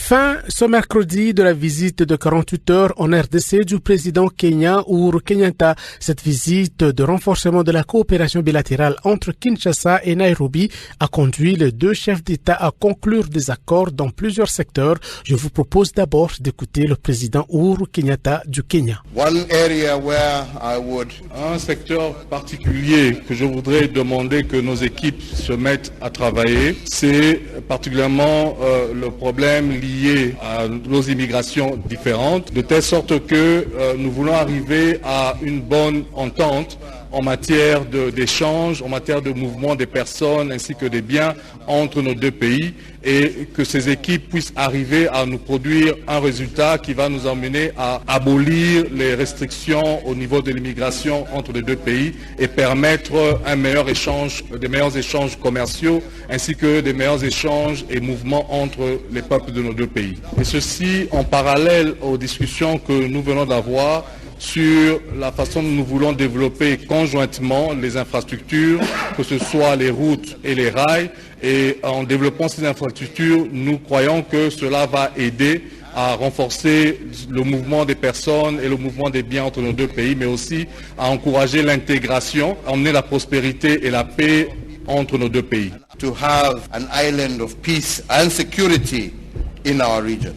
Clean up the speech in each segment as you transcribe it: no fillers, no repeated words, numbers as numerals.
Fin ce mercredi de la visite de 48 heures en RDC du président Kenya Uhuru Kenyatta. Cette visite de renforcement de la coopération bilatérale entre Kinshasa et Nairobi a conduit les deux chefs d'État à conclure des accords dans plusieurs secteurs. Je vous propose d'abord d'écouter le président Uhuru Kenyatta du Kenya. Un secteur particulier que je voudrais demander que nos équipes se mettent à travailler, c'est particulièrement le problème lié à nos immigrations différentes, de telle sorte que nous voulons arriver à une bonne entente en matière d'échange, en matière de mouvement des personnes ainsi que des biens entre nos deux pays, et que ces équipes puissent arriver à nous produire un résultat qui va nous emmener à abolir les restrictions au niveau de l'immigration entre les deux pays et permettre un meilleur échange, des meilleurs échanges commerciaux ainsi que des meilleurs échanges et mouvements entre les peuples de nos deux pays. Et ceci en parallèle aux discussions que nous venons d'avoir sur la façon dont nous voulons développer conjointement les infrastructures, que ce soit les routes et les rails. Et en développant ces infrastructures, nous croyons que cela va aider à renforcer le mouvement des personnes et le mouvement des biens entre nos deux pays, mais aussi à encourager l'intégration, à emmener la prospérité et la paix entre nos deux pays. To have an island of peace and security in our region.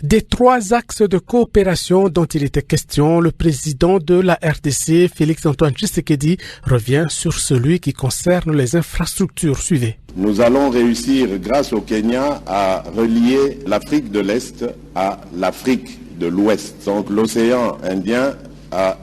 Des trois axes de coopération dont il était question, le président de la RDC, Félix-Antoine Tshisekedi, revient sur celui qui concerne les infrastructures. Suivez. Nous allons réussir, grâce au Kenya, à relier l'Afrique de l'Est à l'Afrique de l'Ouest, donc l'océan Indien à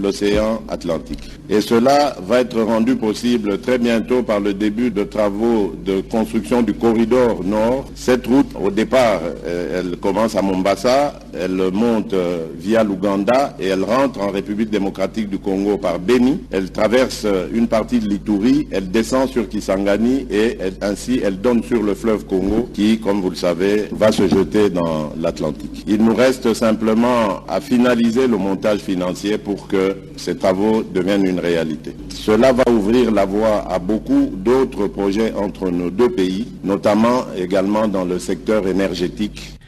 l'océan Atlantique. Et cela va être rendu possible très bientôt par le début de travaux de construction du corridor nord. Cette route, au départ, elle commence à Mombasa, elle monte via l'Ouganda et elle rentre en République démocratique du Congo par Beni. Elle traverse une partie de l'Ituri, elle descend sur Kisangani et ainsi elle donne sur le fleuve Congo qui, comme vous le savez, va se jeter dans l'Atlantique. Il nous reste simplement à finaliser le montage financier pour que ces travaux deviennent une réalité. Cela va ouvrir la voie à beaucoup d'autres projets entre nos deux pays, notamment également dans le secteur énergétique.